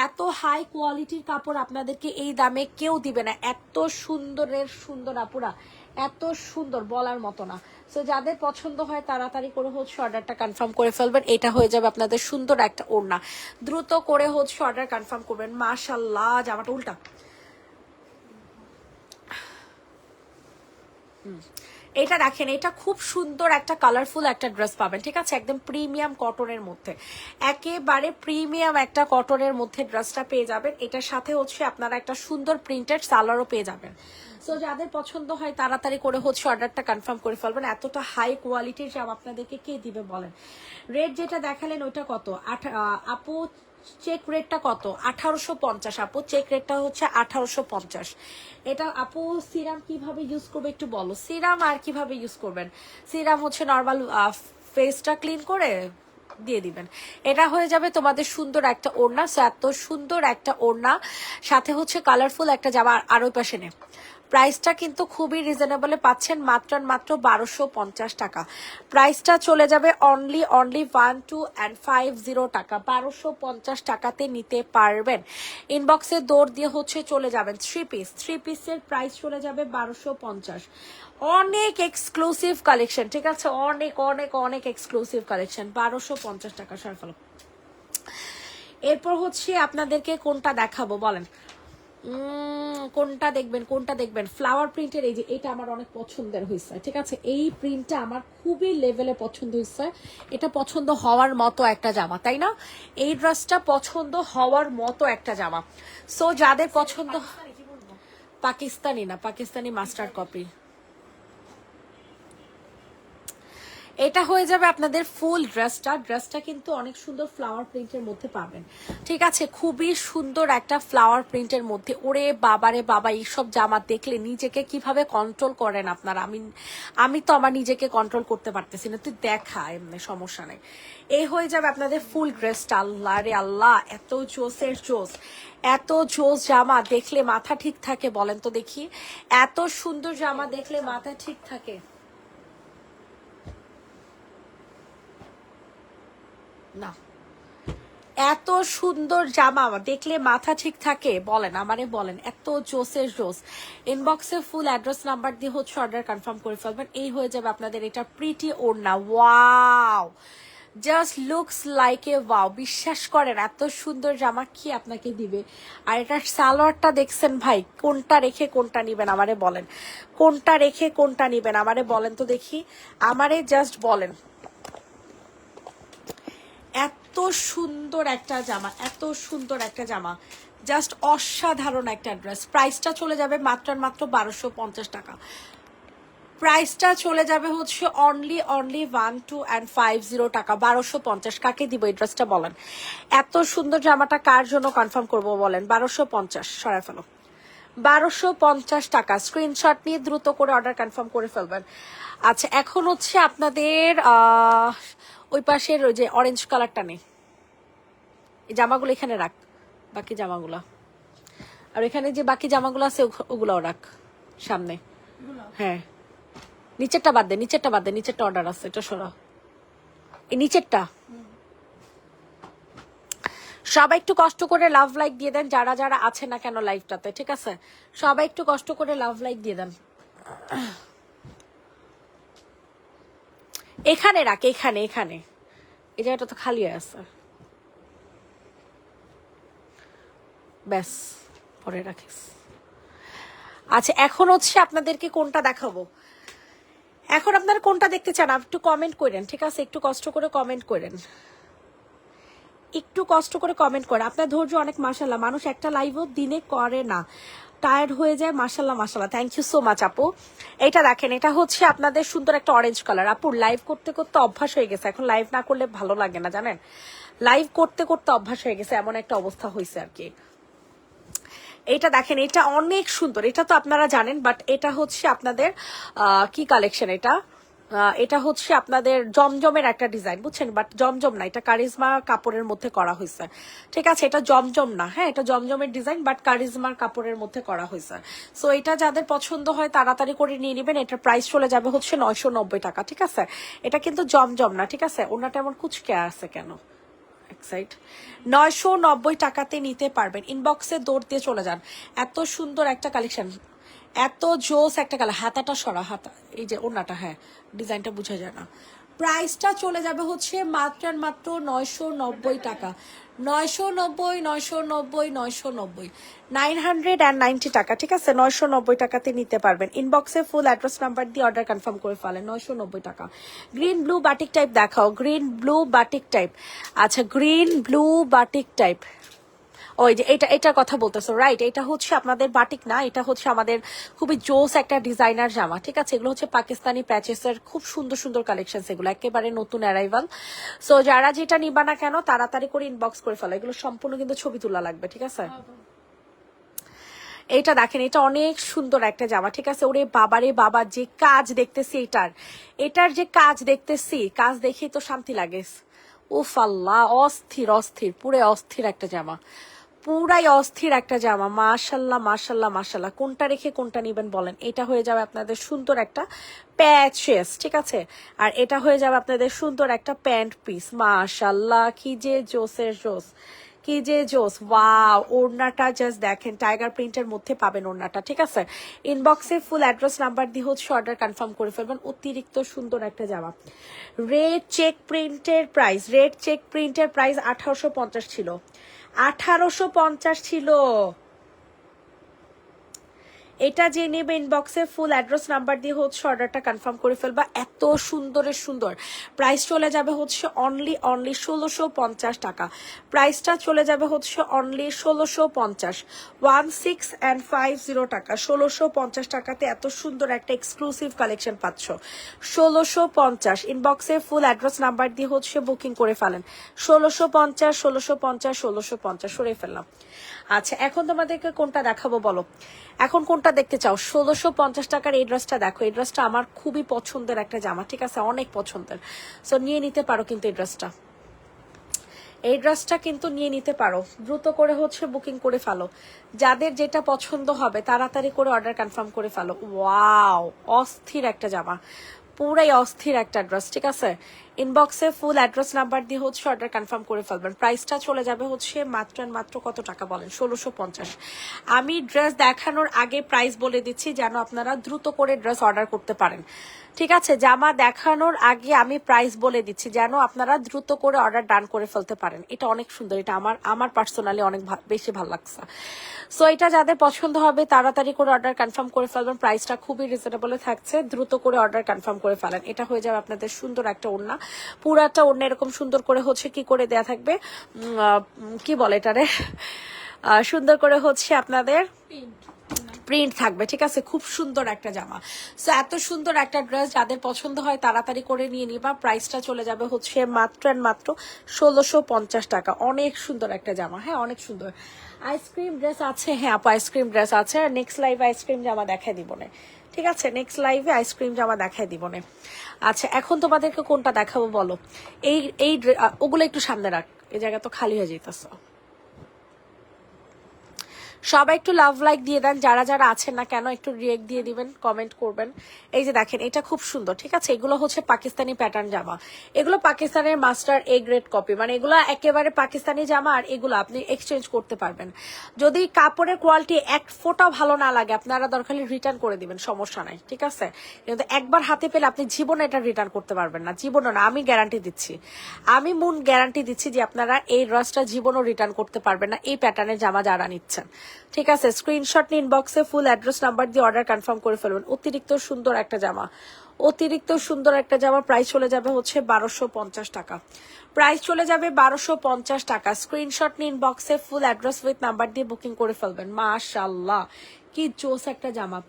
[SPEAKER 1] এত হাই কোয়ালিটির কাপড় আপনাদেরকে এই দামে কেউ দিবে না। এত সুন্দরের সুন্দর আপুরা, এত সুন্দর বলার মতো না। সো যাদের পছন্দ হয় তাড়াতাড়ি করে হচ্ছে অর্ডারটা কনফার্ম করে ফেলবেন। এটা হয়ে যাবে আপনাদের সুন্দর একটা ওড়না, দ্রুত করে হচ্ছে অর্ডার কনফার্ম করবেন। মাশাআল্লাহ, জামাটা উল্টা, এটা দেখেন, এটা খুব সুন্দর একটা কালারফুল একটা ড্রেস পাবেন, ঠিক আছে, একদম প্রিমিয়াম কটনের মধ্যে, একেবারে প্রিমিয়াম একটা কটনের মধ্যে ড্রেসটা পেয়ে যাবেন। এটার সাথে হচ্ছে আপনারা একটা সুন্দর প্রিন্টেড সালোয়ারও পেয়ে যাবেন। সো যাদের পছন্দ হয় তাড়াতাড়ি করে হচ্ছে অর্ডারটা কনফার্ম করে ফেলবেন। এতটা হাই কোয়ালিটির জামা আপনাদেরকে কে দিবে বলেন। রেট যেটা দেখালেন ওইটা কত আপু? চেক রেটটা কত? 1850 আপু, চেক রেটটা হচ্ছে 1850। এটা আপু সিরাম কিভাবে ইউজ করবে একটু বলো। সিরাম আর কিভাবে ইউজ করবেন? সিরাম হচ্ছে নর্মাল ফেসটা ক্লিন করে দিয়ে দিবেন। এটা হয়ে যাবে তোমাদের সুন্দর একটা ওড়না। এত সুন্দর একটা ওড়না, সাথে হচ্ছে কালারফুল একটা জামা। আর ওই পাশে নে, প্রাইসটা কিন্তু খুবই রিজনেবলে পাচ্ছেন, মাত্র 1250 টাকা। প্রাইসটা চলে যাবে অনলি 1250 টাকা, 1250 টাকাতে নিতে পারবেন। ইনবক্সে দৌড় দিয়ে হচ্ছে চলে যাবেন। থ্রি পিসের প্রাইস চলে যাবে 1250। অনেক এক্সক্লুসিভ কালেকশন, ঠিক আছে, অনেক অনেক অনেক এক্সক্লুসিভ কালেকশন, 1250 টাকা সরফল। এরপর হচ্ছে আপনাদেরকে কোনটা দেখাবো বলেন, কোনটা দেখবেন? ফ্লাওয়ার প্রিন্টের এই যে, এটা আমার অনেক পছন্দের হয়েছে, ঠিক আছে, এই প্রিন্টটা আমার খুবই লেভেলে পছন্দ হয়েছে। এটা পছন্দ হওয়ার মতো একটা জামা, তাই না? এই ড্রেসটা পছন্দ হওয়ার মতো একটা জামা। সো যাদের পছন্দ, পাকিস্তানি না, পাকিস্তানি মাস্টার কপি। এটা হয়ে যাবে আপনাদের ফুল ড্রেসটা কিন্তু অনেক সুন্দর ফ্লাওয়ার প্রিন্টের মধ্যে পাবেন, ঠিক আছে, খুবই সুন্দর একটা ফ্লাওয়ার প্রিন্টের মধ্যে। ওরে বাবারে বাবা, এইসব জামা দেখলে নিজেকে কিভাবে কন্ট্রোল করেন আপনারা। আমি তো আমার নিজেকে কন্ট্রোল করতে পারতেছি না, তুই দেখা, এমনি সমস্যা নেই। এই হয়ে যাবে আপনাদের ফুল ড্রেসটা। আল্লাহ রে আল্লাহ, এত জোসের জোস, এত জোস জামা দেখলে মাথা ঠিক থাকে বলেন তো দেখি? এত সুন্দর জামা দেখলে মাথা ঠিক থাকে না? এত সুন্দর জামা দেখলে মাথা ঠিক থাকে বলেন, আমারে বলেন, এত জোসের জোস। ইনবক্সে ফুল অ্যাড্রেস নাম্বার দিয়ে হচ্ছে অর্ডার কনফার্ম করে ফেলবেন। এই হয়ে যাবে আপনাদের এটা প্রিটি ওড়না। Wow, just looks like a wow. বিশ্বাস করেন এত সুন্দর জামা কি আপনাকে দিবে। আর এটার সালোয়ারটা দেখছেন ভাই, কোনটা রেখে কোনটা নিবেন আমারে বলেন, কোনটা রেখে কোনটা নিবেন আমারে বলেন তো দেখি, আমারে জাস্ট বলেন। এত সুন্দর একটা জামা, এত সুন্দর একটা জামা, জাস্ট অসাধারণ একটা ড্রেস। প্রাইসটা চলে যাবে মাত্র 1250 টাকা। প্রাইসটা চলে যাবে হচ্ছে অনলি 1250 টাকা, 1250। কাকে দিব এই ড্রেসটা বলেন? এত সুন্দর জামাটা কার জন্য কনফার্ম করবো বলেন? 1250 সরাই ফেলো, 1250 টাকা। স্ক্রিনশট নিয়ে দ্রুত করে অর্ডার কনফার্ম করে ফেলবেন। আচ্ছা, এখন হচ্ছে আপনাদের ওই পাশের ওই যে অরেঞ্জ কালারটা নেই, এই জামাগুলো এখানে রাখ, বাকি জামাগুলো, আর এখানে যে বাকি জামাগুলো আছে ওগুলোও রাখ সামনে। হ্যাঁ, নিচেরটা বাদ দে, নিচেরটা অর্ডার আছে, এটা সরা, এই নিচেরটা। সবাই একটু কষ্ট করে লাভ লাইক দিয়ে দেন, যারা যারা আছে না কেন লাইভটাতে, ঠিক আছে, সবাই একটু কষ্ট করে লাভ লাইক দিয়ে দেন। এখানে রাখ, এখানে এই জায়গাটা তো খালি আছে, ব্যাস, পরে রাখিস। আচ্ছা, এখন হচ্ছে আপনাদেরকে কোনটা দেখাবো, এখন আপনারা কোনটা দেখতে চান একটু কমেন্ট করেন, ঠিক আছে, একটু কষ্ট করে কমেন্ট করেন, একটু কষ্ট করে কমেন্ট করেন। আপনার ধৈর্য অনেক, মাশাল্লাহ। মানুষ একটা লাইভও দিনে করে না, টায়ার্ড হয়ে যায়। মাশাল্লাহ মাশাল্লাহ, থ্যাংক ইউ সো মাচ আপু। এটা দেখেন, এটা হচ্ছে আপনাদের সুন্দর একটা অরেঞ্জ কালার। আপু লাইভ করতে করতে অভ্যাস হয়ে গেছে, এখন লাইভ না করলে ভালো লাগে না জানেন, লাইভ করতে করতে অভ্যাস হয়ে গেছে, এমন একটা অবস্থা হয়েছে আর কি। এটা দেখেন, এটা অনেক সুন্দর, এটা তো আপনারা জানেন, বাট এটা হচ্ছে আপনাদের কি কালেকশন, এটা হচ্ছে আপনাদের জমজমের একটা ডিজাইন, বুঝছেন, বাট জমজম না, এটা কারিজমা কাপড়ের মধ্যে করা হয়েছে, ঠিক আছে, এটা জমজম না, হ্যাঁ, এটা জমজমের ডিজাইন বাট কারিজমার কাপড়ের মধ্যে করা হয়েছে। সো এটা যাদের পছন্দ হয় তাড়াতাড়ি করে নিয়ে নেবেন। এটার প্রাইস চলে যাবে হচ্ছে 990 টাকা, ঠিক আছে। এটা কিন্তু জমজম না, ঠিক আছে, ওনাটা এমন কুচকে আছে কেন, 990 টাকাতে নিতে পারবেন। ইনবক্সে দৌড় দিয়ে চলে যান, এত সুন্দর একটা কালেকশন, এত জোস একটা কালার। হাতাটা সরা, হাতা, এই যে ওনাটা, হ্যাঁ, ডিজাইনটা বুঝা যায় না। প্রাইসটা চলে যাবে হচ্ছে মাত্র আর মাত্র 990 টাকা। 990, 990, 990, 990 টাকা, ঠিক আছে? 990 টাকাতে নিতে পারবেন। ইনবক্সে ফুল অ্যাড্রেস নাম্বার দিয়ে অর্ডার কনফার্ম করে ফেলেন। 990 টাকা। গ্রিন ব্লু বাটিক টাইপ দেখাও, গ্রিন ব্লু বাটিক টাইপ। আচ্ছা, গ্রিন ব্লু বাটিক টাইপ, ওই যে এটার কথা বলতেছো, রাইট? এটা হচ্ছে আপনাদের বাটিক না, এটা হচ্ছে আমাদের খুবই জোস একটা ডিজাইনার জামা, ঠিক আছে? এগুলো হচ্ছে পাকিস্তানি প্যাচেসের খুব সুন্দর সুন্দর কালেকশন, এগুলো একেবারে নতুন অ্যারাইভাল। সো যারা যেটা নিবা না কেন তাড়াতাড়ি করে ইনবক্স করে ফেলো, এগুলো সম্পূর্ণ কিন্তু ছবি তোলা লাগবে, ঠিক আছে? এইটা দেখেন, এটা অনেক সুন্দর একটা জামা, ঠিক আছে? ওরে বাবারে বাবা, যে কাজ দেখতেছি এটার যে কাজ দেখতেছি, কাজ দেখেই তো শান্তি লাগে। উফ আল্লাহ, অস্থির অস্থির, পুরো অস্থির একটা জামা, পুরাই অস্থির একটা জামা। মাশাল্লাহ মাশাল্লাহ মাশাল্লাহ। কোনটা রেখে কোনটা নিবেন বলেন? এটা হয়ে যাবে আপনাদের সুন্দর একটা প্যাচেস, ঠিক আছে? আর এটা হয়ে যাবে আপনাদের সুন্দর একটা প্যান্ট পিস। মাশাল্লাহ, কি যে জোসের জোস, কি যে জোস। ওয়াও, ওড়নাটা জাস্ট দেখেন, টাইগার প্রিন্টের মধ্যে পাবেন ওড়নাটা, ঠিক আছে? ইনবক্সে ফুল অ্যাড্রেস নাম্বার দিয়ে হচ্ছে অর্ডার কনফার্ম করে ফেলবেন। অতিরিক্ত সুন্দর একটা জামা। রেড চেক প্রিন্টের প্রাইস, রেড চেক প্রিন্টের প্রাইস 1850 ছিল, 1850 ছিল। এটা যে নেবে ইনবক্সে ফুল অ্যাড্রেস নাম্বার দিয়ে হচ্ছে অর্ডারটা কনফার্ম করে ফেলবা। এত সুন্দরের সুন্দর, প্রাইস চলে যাবে হচ্ছে অনলি 1650 টাকা। প্রাইসটা চলে যাবে হচ্ছে অনলি 1650, 1650 টাকা। 1650 টাকাতে এত সুন্দর একটা এক্সক্লুসিভ কালেকশন পাচ্ছ। 1650 ইনবক্সে ফুল অ্যাড্রেস নাম্বার দিয়ে হচ্ছে বুকিং করে ফেলেন। 1650, 1650, 1650 সরে ফেললাম। আচ্ছা, এখন তোমাদেরকে কোনটা দেখাবো বলো? এখন কোনটা দেখতে চাও? 1650 টাকার এই ড্রেসটা দেখো। এই ড্রেসটা আমার খুবই পছন্দের একটা জামা, ঠিক আছে? অনেক পছন্দের। সো নিয়ে নিতে পারো কিন্তু এই ড্রেসটা, এই ড্রেসটা কিন্তু নিয়ে নিতে পারো। দ্রুত করে হচ্ছে বুকিং করে ফেলো, যাদের যেটা পছন্দ হবে তাড়াতাড়ি করে অর্ডার কনফার্ম করে ফেলো। ওয়াও, অস্থির একটা জামা, পুরাই অস্থির একটা ড্রেস, ঠিক আছে? ইনবক্সে ফুল অ্যাড্রেস নাম্বার দিয়ে হচ্ছে অর্ডার কনফার্ম করে ফেলবেন। প্রাইসটা চলে যাবে হচ্ছে মাত্র মাত্র কত টাকা বলেন? 1650। আমি ড্রেস দেখানোর আগে প্রাইস বলে দিচ্ছি যেন আপনারা দ্রুত করে ড্রেস অর্ডার করতে পারেন, ঠিক আছে? জামা দেখানোর আগে আমি প্রাইস বলে দিচ্ছি যেন আপনারা দ্রুত করে অর্ডার ডান করে ফেলতে পারেন। এটা অনেক সুন্দর, এটা আমার পার্সোনালি অনেক বেশি ভালো লাগছে। সো এটা যাদের পছন্দ হবে তাড়াতাড়ি করে অর্ডার কনফার্ম করে ফেলবেন। প্রাইসটা খুবই রিজনেবলে থাকছে, দ্রুত করে অর্ডার কনফার্ম করে ফেলেন। এটা হয়ে যাবে আপনাদের সুন্দর একটা ওড়না, পুরাটা ওড়না এরকম সুন্দর করে হচ্ছে কি করে দেয়া থাকবে, কি বলে এটারে, সুন্দর করে হচ্ছে আপনাদের প্রিন্ট থাকবে, ঠিক আছে? খুব সুন্দর একটা জামা। সো এত সুন্দর একটা ড্রেস যাদের পছন্দ হয় তাড়াতাড়ি করে নিয়ে নিবা। প্রাইসটা চলে যাবে হচ্ছে মাত্র মাত্র 1650 টাকা। অনেক সুন্দর একটা জামা, হ্যাঁ অনেক সুন্দর। আইসক্রিম ড্রেস আছে, হ্যাঁ আপু আইসক্রিম ড্রেস আছে। নেক্সট লাইভে আইসক্রিম জামা দেখাই দিব না, ঠিক আছে? নেক্সট লাইভে আইসক্রিম জামা দেখাই দিব না। আচ্ছা, এখন তোমাদেরকে কোনটা দেখাবো বলো? এই ওগুলো একটু সামনে রাখ, এই জায়গা তো খালি হয়ে যেতেছে। সবাই একটু লাভ লাইক দিয়ে দেন, যারা যারা আছেন না কেন একটু রিয়েক্ট দিয়ে দিবেন, কমেন্ট করবেন। এই যে দেখেন, এটা খুব সুন্দর, ঠিক আছে? এগুলো হচ্ছে পাকিস্তানি প্যাটার্ন জামা, এগুলো পাকিস্তানের মাস্টার এ গ্রেড কপি, মানে এগুলো একেবারে পাকিস্তানি জামা। আর এগুলো আপনি এক্সচেঞ্জ করতে পারবেন, যদি কাপড়ের কোয়ালিটি এক ফোঁটাও ভালো না লাগে আপনারা দরকার রিটার্ন করে দিবেন, সমস্যা নাই, ঠিক আছে? কিন্তু একবার হাতে পেলে আপনি জীবনে এটা রিটার্ন করতে পারবেন না, জীবনও না। আমি গ্যারান্টি দিচ্ছি, আমি মন গ্যারান্টি দিচ্ছি যে আপনারা এই ড্রেসটা জীবনও রিটার্ন করতে পারবেন না, এই প্যাটার্নের জামা যারা নিচ্ছেন, ঠিক আছে? স্ক্রিনশট নিয়ে ইনবক্সে ফুল অ্যাড্রেস নাম্বার দিয়ে অর্ডার কনফার্ম করে ফেলবেন। অতিরিক্ত সুন্দর একটা জামা, অতিরিক্ত সুন্দর একটা জামা। প্রাইস চলে যাবে হচ্ছে 1250 টাকা। প্রাইস চলে যাবে 1250 টাকা। স্ক্রিনশট নিয়ে ইনবক্সে ফুল অ্যাড্রেস উইথ নাম্বার দিয়ে বুকিং করে ফেলবেন। মাশাআল্লাহ, কি জোস একটা জামা।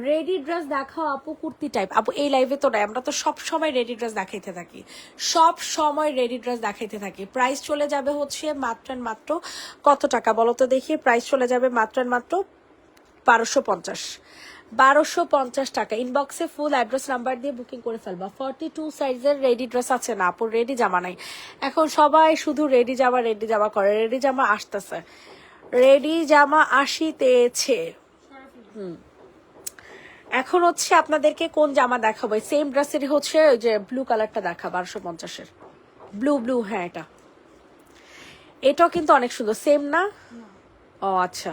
[SPEAKER 1] রেডি ড্রেস দেখাও আপু, কুর্তি টাইপ। আপু এই লাইভে তো নাই, আমরা তো সব সময় রেডি ড্রেস দেখাইতে থাকি, সব সময় রেডি ড্রেস দেখাইতে থাকি। প্রাইস চলে যাবে হচ্ছে মাত্র মাত্র কত টাকা বলো তো দেখি? প্রাইস চলে যাবে মাত্র মাত্র 1250, 1250 টাকা। ইনবক্সে ফুল অ্যাড্রেস নাম্বার দিয়ে বুকিং করে ফেলবা। 42 সাইজের রেডি ড্রেস আছে না আপু? রেডি জামা নাই এখন, সবাই শুধু রেডি জামা করে। রেডি জামা আসতেছে, রেডি জামা আসিতেছে। এখন হচ্ছে আপনাদেরকে কোন জামা দেখাবো? সেম ড্রেসের হচ্ছে ওই যে ব্লু কালারটা দেখা, 1250-এর ব্লু, হ্যাঁ এটাও কিন্তু অনেক সুন্দর। সেম না? ও আচ্ছা,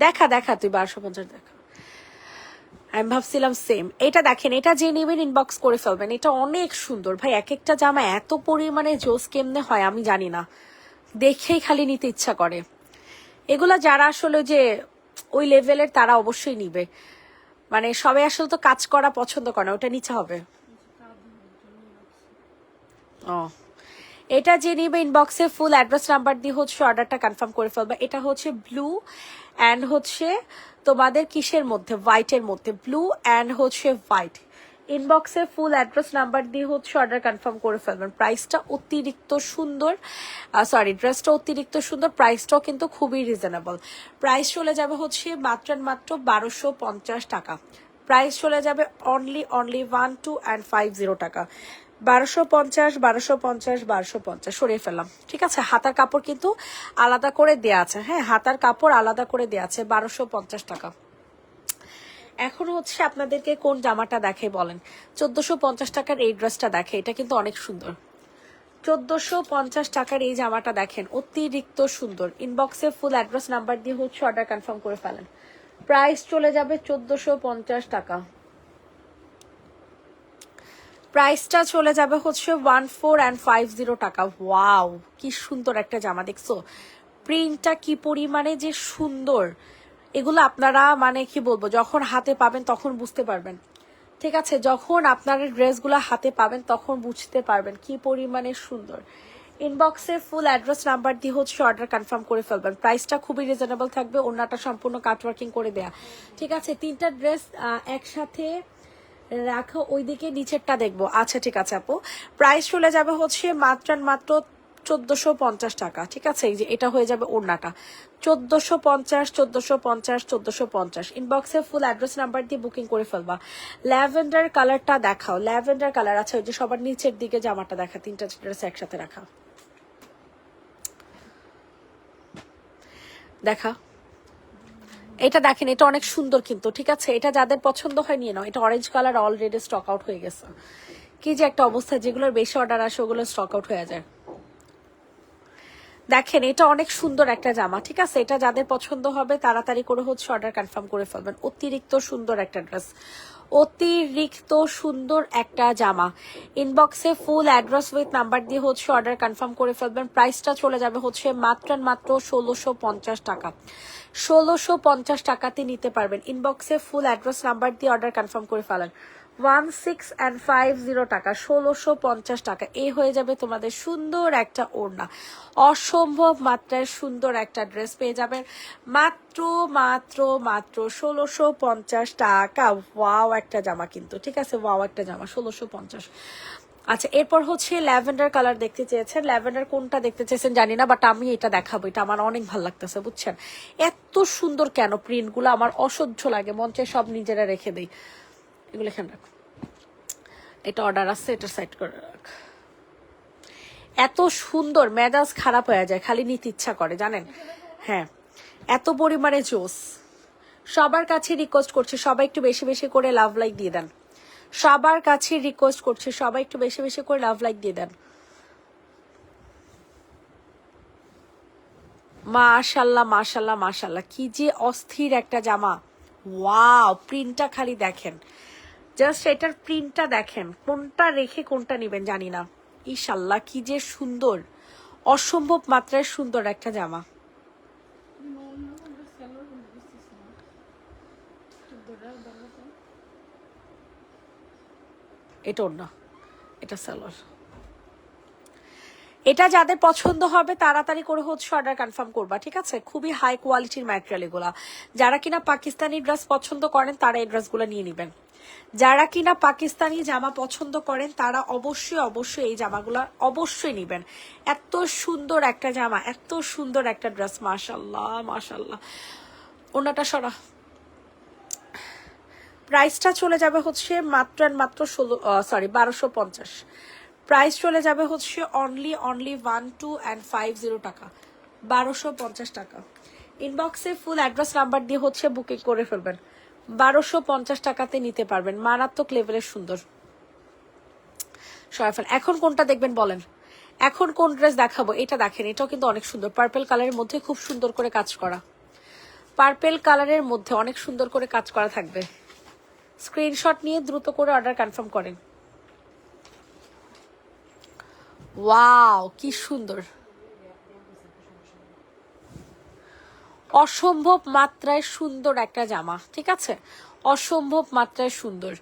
[SPEAKER 1] দেখা তুই 1250 দেখা। আমি ভাবছিলাম সেম। এটা দেখেন, এটা যে নেবেন ইনবক্স করে ফেলবেন, এটা অনেক সুন্দর ভাই। এক একটা জামা এত পরিমাণে জোস কেমনে হয় আমি জানি না, দেখেই খালি নিতে ইচ্ছা করে। এগুলা যারা আসলে যে ওই লেভেলের তারা অবশ্যই নিবে, মানে সবাই আসলে তো কাজ করা পছন্দ করে না, ওটা নিচে হবে। ও, এটা যে নিবে ইনবক্সে ফুল অ্যাড্রেস নাম্বার দিয়ে হচ্ছে অর্ডারটা কনফার্ম করে ফেলবে। এটা হচ্ছে ব্লু অ্যান্ড হচ্ছে তোমাদের কিসের মধ্যে, হোয়াইটের মধ্যে, ব্লু অ্যান্ড হচ্ছে হোয়াইট। ইনবক্সে ফুল অ্যাড্রেস নাম্বার দিয়ে হচ্ছে অর্ডার কনফার্ম করে ফেলবেন। প্রাইসটা অতিরিক্ত সুন্দর, সরি ড্রেসটা অতিরিক্ত সুন্দর, প্রাইসটাও কিন্তু খুবই রিজনেবল। প্রাইস চলে যাবে হচ্ছে মাত্র 1250 টাকা। প্রাইস চলে যাবে অনলি 1250 টাকা। 1250, 1250, 1250 সরিয়ে ফেললাম, ঠিক আছে। হাতার কাপড় কিন্তু আলাদা করে দেয়া আছে, হ্যাঁ হাতার কাপড় আলাদা করে দেয়া আছে, 1250 টাকা। এখন হচ্ছে আপনাদেরকে কোন জামাটা দেখে বলেন? 1450 টাকার এই ড্রেসটা দেখে, এটা কিন্তু অনেক সুন্দর। 1450 টাকার এই জামাটা দেখেন, অতিরিক্ত সুন্দর। ইনবক্সে ফুল অ্যাড্রেস নাম্বার দিয়ে হচ্ছে অর্ডার কনফার্ম করে ফেলেন। প্রাইস চলে যাবে 1450 টাকা। প্রাইসটা চলে যাবে হচ্ছে 1450 টাকা। ওয়াও, কি সুন্দর একটা জামা, দেখছো প্রিন্টটা কি পরিমাণে যে সুন্দর। এগুলো আপনারা মানে কি বলবো, যখন হাতে পাবেন তখন বুঝতে পারবেন, ঠিক আছে। যখন আপনারা ড্রেসগুলো হাতে পাবেন তখন বুঝতে পারবেন কি পরিমাণে সুন্দর। ইনবক্সে ফুল অ্যাড্রেস নাম্বার দিয়ে হচ্ছে অর্ডার কনফার্ম করে ফেলবেন। প্রাইসটা খুবই রিজনেবল থাকবে, ওনাটা সম্পূর্ণ কাটওয়ার্কিং করে দেয়া, ঠিক আছে। তিনটা ড্রেস একসাথে রাখো, ওইদিকে নিচেরটা দেখবো। আচ্ছা ঠিক আছে আপু, প্রাইস চলে যাবে হচ্ছে মাত্র 1450 টাকা, ঠিক আছে। এই যে এটা হয়ে যাবে ওড়নাটা, 1450, 1450, 1450। ইনবক্সে ফুল অ্যাড্রেস নাম্বার দিয়ে বুকিং করে ফেলবা। ল্যাভেন্ডার কালারটা দেখাও, ল্যাভেন্ডার কালার। আচ্ছা ওই যে সবার নিচের দিকে জামাটা দেখা, তিনটা ড্রেস একসাথে রাখা দেখা। এটা দেখেন, এটা অনেক সুন্দর কিন্তু, ঠিক আছে। এটা যাদের পছন্দ হয় নিয়ে নাও। এটা orange colour already stock out হয়ে গেছে। কি যে একটা অবস্থা, যেগুলোর বেশি অর্ডার আসে ওগুলো স্টক আউট হয়ে যায়। দেখেন এটা অনেক সুন্দর একটা জামা, ঠিক আছে। এটা যাদের পছন্দ হবে তাড়াতাড়ি করে হচ্ছে অর্ডার কনফার্ম করে ফেলবেন। অতিরিক্ত সুন্দর একটা ড্রেস, অতিরিক্ত সুন্দর একটা জামা। ইনবক্সে ফুল অ্যাড্রেস উইথ নাম্বার দিয়ে হচ্ছে অর্ডার কনফার্ম করে ফেলবেন। প্রাইসটা চলে যাবে হচ্ছে মাত্র 1650 টাকা। 1650 টাকাতে নিতে পারবেন। ইনবক্সে ফুল অ্যাড্রেস নাম্বার দিয়ে অর্ডার কনফার্ম করে ফেলেন। 1650 টাকা, 1650 টাকা। এই হয়ে যাবে তোমাদের সুন্দর একটা ওড়না, অসম্ভব মাত্রায় সুন্দর একটা ড্রেস পেয়ে যাবেন মাত্র মাত্র মাত্র 1650 টাকা। ওয়াও একটা জামা কিন্তু, ঠিক আছে, ওয়াও একটা জামা 1650। আচ্ছা এরপর হচ্ছে ল্যাভেন্ডার কালার দেখতে চেয়েছেন। ল্যাভেন্ডার কোনটা দেখতে চেয়েছেন জানি না, বাট আমি এটা দেখাবো। এটা আমার অনেক ভালো লাগতেছে, বুঝছেন। এত সুন্দর কেন প্রিন্টগুলো, আমার অসহ্য লাগে, মঞ্চে সব নিজেরা রেখে দেই। এগুলো এখানে রাখ, এটা অর্ডার আসছে, এটা সাইড করে রাখ। এত সুন্দর, মেজাজ খারাপ হয়ে যায়, খালি নিতে ইচ্ছা করে জানেন। হ্যাঁ এত পরিমাণে জোস। সবার কাছে রিকোয়েস্ট করছে সবাই একটু বেশি বেশি করে লাভ লাইক দিয়ে দেন। সবার কাছে রিকোয়েস্ট করছে সবাই একটু বেশি বেশি করে লাভ লাইক দিয়ে দেন। মাশাল্লাহ মাশাল্লাহ মাশাল্লাহ, কি যে অস্থির একটা জামা। ওয়াও, প্রিন্টটা খালি দেখেন, জাস্ট এটার প্রিন্টটা দেখেন। কোনটা রেখে কোনটা নেবেন জানি না। ইশাল্লাহ কি যে সুন্দর, অসম্ভব মাত্রায় সুন্দর একটা জামা। এটা ওর না, এটা সালোয়ার। এটা যাদের পছন্দ হবে তাড়াতাড়ি করে হচ্ছে অর্ডার কনফার্ম করবা, ঠিক আছে। খুবই হাই কোয়ালিটির ম্যাটেরিয়াল এগুলা। যারা কিনা পাকিস্তানি ড্রেস পছন্দ করেন তারা এই ড্রেসগুলো নিয়ে নেবেন। যারা কিনা পাকিস্তানি জামা পছন্দ করেন তারা অবশ্যই অবশ্যই এই জামাগুলো অবশ্যই নেবেন। এত সুন্দর একটা জামা, এত সুন্দর একটা ড্রেস, মাশাল্লাহ মাশাল্লাহ। ওনাটা সরা। প্রাইসটা চলে যাবে হচ্ছে মাত্র 1250। প্রাইস চলে যাবে হচ্ছে অনলি 1250 টাকা, 1250 টাকা। ইনবক্সে ফুল অ্যাড্রেস নাম্বার দিয়ে হচ্ছে বুকিং করে ফেলবেন। 1250 টাকাতে নিতে পারবেন, মারাত্মক লেভেলের সুন্দর। সরাফেল এখন কোনটা দেখবেন বলেন, এখন কোন ড্রেস দেখাবো? এটা দেখেন, এটাও কিন্তু অনেক সুন্দর, পার্পল কালারের মধ্যে খুব সুন্দর করে কাজ করা, পার্পল কালারের মধ্যে অনেক সুন্দর করে কাজ করা থাকবে। স্ক্রিনশট নিয়ে দ্রুত করে অর্ডার কনফার্ম করেন। ওয়াও কি সুন্দর, অসম্ভব মাত্রায় সুন্দর একটা জামা, ঠিক আছে, অসম্ভব মাত্রায় সুন্দর।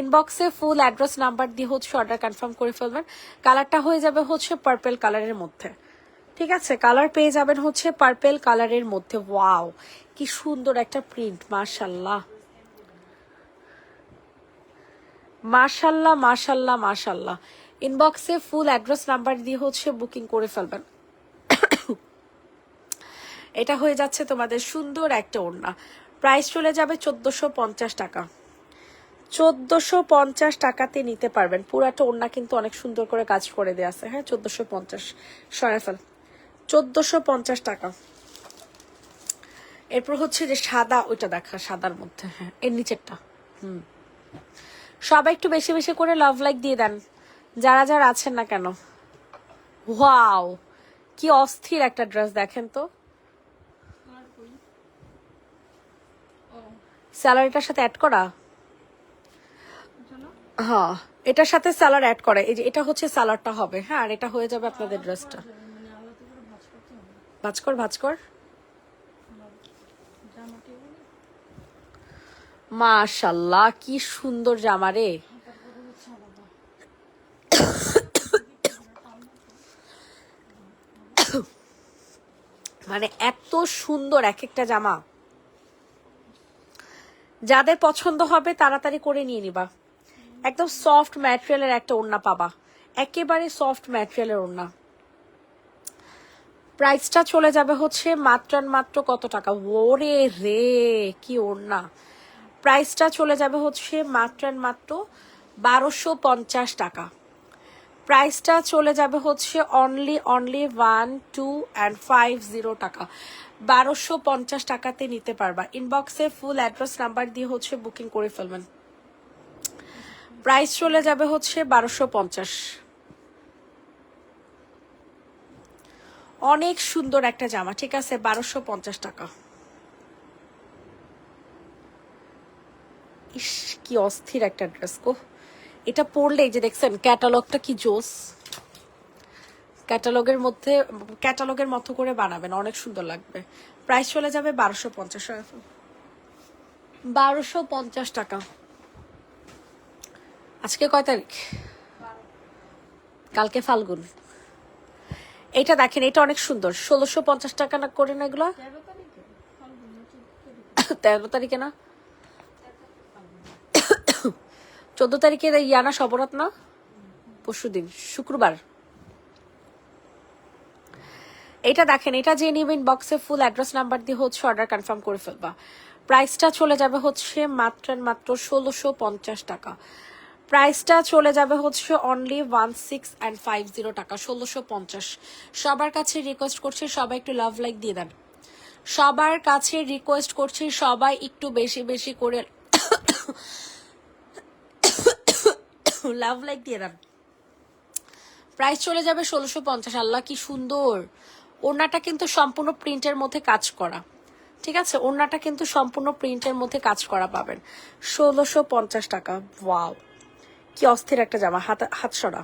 [SPEAKER 1] ইনবক্সে ফুল অ্যাড্রেস নাম্বার দিয়ে হচ্ছে অর্ডার কনফার্ম করে ফেলবেন। কালারটা হয়ে যাবে হচ্ছে পার্পেল কালারের মধ্যে, ঠিক আছে, কালার পেয়ে যাবেন হচ্ছে পার্পেল কালারের মধ্যে। ওয়াও কি সুন্দর একটা প্রিন্ট, মাশাল্লাহ মাশাল্লাহ মাশাল্লাহ মাশাল্লাহ। ইনবক্সে ফুল অ্যাড্রেস নাম্বার দিয়ে হচ্ছে বুকিং করে ফেলবেন। এটা হয়ে যাচ্ছে তোমাদের সুন্দর একটা ওড়না। প্রাইস চলে যাবে 1450 টাকা। 1450 টাকাতে নিতে পারবেন। পুরাটা ওড়না কিন্তু অনেক সুন্দর করে কাজ করে দেয়া আছে। হ্যাঁ 1450 সরাই ফেল, 1450 টাকা। এরপর হচ্ছে যে সাদা, ওইটা দেখা সাদার মধ্যে, হ্যাঁ এর নিচেরটা। সবাই একটু বেশি বেশি করে লাভ লাইক দিয়ে দেন যারা যারা আছেন না কেন। ওয়াও কি অস্থির একটা ড্রেস, দেখেন তো। স্যালারিটার সাথে অ্যাড করা, হ্যাঁ এটার সাথে স্যালার অ্যাড করে। এই যে এটা হচ্ছে স্যালারটা হবে, হ্যাঁ আর এটা হয়ে যাবে আপনাদের ড্রেসটা। ভাজ কর ভাজ কর, মাশাল্লাহ কি সুন্দর জামা রে। মানে এত সুন্দর এক একটা জামা, যাদের পছন্দ হবে তাড়াতাড়ি করে নিয়ে নিবা। একদম সফট ম্যাটেরিয়ালের একটা ওড়না পাবা, একেবারে সফট ম্যাটেরিয়ালের ওড়না। প্রাইসটা চলে যাবে হচ্ছে মাত্র কত টাকা, ওরে রে কি ওড়না। প্রাইসটা চলে যাবে হচ্ছে মাত্র 1250 টাকা। প্রাইসটা চলে যাবে হচ্ছে অনলি 1250 টাকা। 1250 টাকাতে নিতে পারবা। ইনবক্সে ফুল অ্যাড্রেস নাম্বার দিয়ে হচ্ছে বুকিং করে ফেলবেন। প্রাইস চলে যাবে হচ্ছে 1250। অনেক সুন্দর একটা জামা, ঠিক আছে, 1250 টাকা। ইস কি অস্থির একটা ড্রেস গো। এটা পরলে যে দেখছেন ক্যাটালগটা কি জোস, ক্যাটালগের মতো করে বানাবেন, অনেক সুন্দর লাগবে। প্রাইস চলে যাবে 1250 টাকা। আজকে কয় তারিখ? কালকে ফাল্গুন। এটা দেখেন, এটা অনেক সুন্দর, 1650 টাকা না করে না এগুলো? 13 তারিখে না, 14 তারিখে ইয়ানা সবরাত না, পরশুদিন শুক্রবার। এটা দেখেন, এটা যে নিবেন বক্সে ফুল অ্যাড্রেস নাম্বার দিয়ে হচ্ছে অর্ডার কনফার্ম করে ফেলবা। প্রাইসটা চলে যাবে হচ্ছে মাত্র 1650 টাকা। প্রাইসটা চলে যাবে হচ্ছে অনলি 1650 টাকা, 1650। সবার কাছে রিকোয়েস্ট করছি সবাই একটু লাভ লাইক দিয়ে দেন। সবার কাছে রিকোয়েস্ট করছি সবাই একটু বেশি বেশি করে লাভ লাইক দিয়ে দেন। প্রাইস চলে যাবে 1650। আল্লাহ কি সুন্দর ওড়নাটা, কিন্তু সম্পূর্ণ প্রিন্টের মধ্যে কাজ করা, ঠিক আছে, ওড়নাটা কিন্তু সম্পূর্ণ প্রিন্টের মধ্যে কাজ করা পাবেন। 1650 টাকা। ওয়াও কি অস্থির একটা জামা, হাত সরা।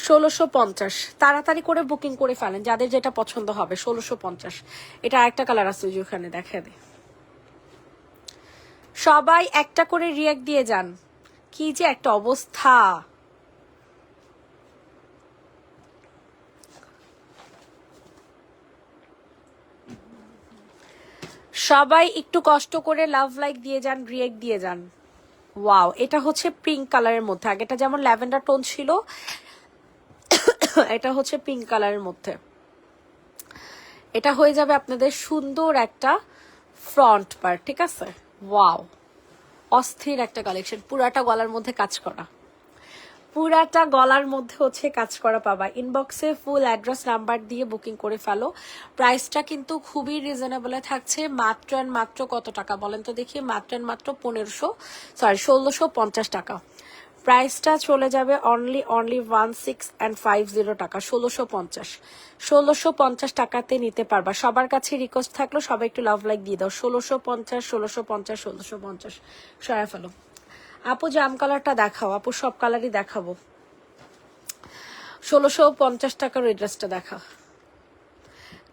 [SPEAKER 1] 1650। তাড়াতাড়ি করে বুকিং করে ফেলেন যাদের যেটা পছন্দ হবে। 1650। এটা আরেকটা কালার আছে যে ওখানে দেখা দে। সবাই একটা করে রিয়াক্ট দিয়ে যান, কি যে একটা অবস্থা। সবাই একটু কষ্ট করে লাভ লাইক দিয়ে যান, রিয়েক্ট দিয়ে যান। ওয়াও এটা হচ্ছে পিঙ্ক কালারের মধ্যে, আগেটা যেমন ল্যাভেন্ডার টোন ছিল, এটা হচ্ছে পিঙ্ক কালারের মধ্যে। এটা হয়ে যাবে আপনাদের সুন্দর একটা ফ্রন্ট পার্ট, ঠিক আছে। ওয়াও অস্থির একটা কালেকশন, পুরাটা গলার মধ্যে কাজ করা, পুরাটা গলার মধ্যে হচ্ছে কাজ করা পাবা। ইনবক্সে ফুল অ্যাড্রেস নাম্বার দিয়ে বুকিং করে ফেলো। প্রাইসটা কিন্তু খুবই রিজনেবল থাকছে। মাত্র কত টাকা বলেন তো দেখি? মাত্র 1650 টাকা। প্রাইসটা চলে যাবে অনলি 1650 টাকা, 1650 টাকাতে নিতে পারবা। সবার কাছে রিকোয়েস্ট থাকলো সবাই একটু লাভ লাইক দিয়ে দাও। 1650 সরাই ফেলো। আপু জাম কালারটা দেখাও, আপু সব কালারই দেখাবো। 1650 টাকার ওই ড্রেসটা দেখা।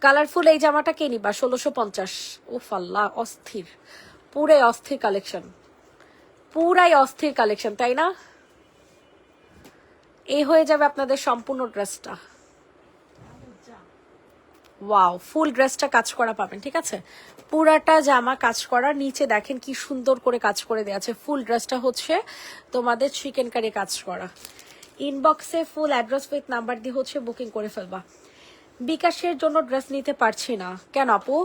[SPEAKER 1] কালারফুল এই জামাটা কে নিবা? 1650। উফ আল্লাহ, অস্থির, পুরাই অস্থির কালেকশন, পুরাই অস্থির কালেকশন, তাই না? এই হয়ে যাবে আপনাদের সম্পূর্ণ ড্রেসটা। ওয়াও, ফুল ড্রেসটা কাজ করা পাবেন, ঠিক আছে? পুরাটা জামা কাজ করা, নিচে দেখেন কি সুন্দর করে কাজ করে দেওয়া আছে। ফুল ড্রেসটা হচ্ছে তোমাদের চিকেন কারি কাজ করা। ইনবক্সে ফুল অ্যাড্রেস উইথ নাম্বার দিয়ে হচ্ছে বুকিং করে ফেলবা। বিকাশের জন্য ড্রেস নিতে পারছি না কেন আপু?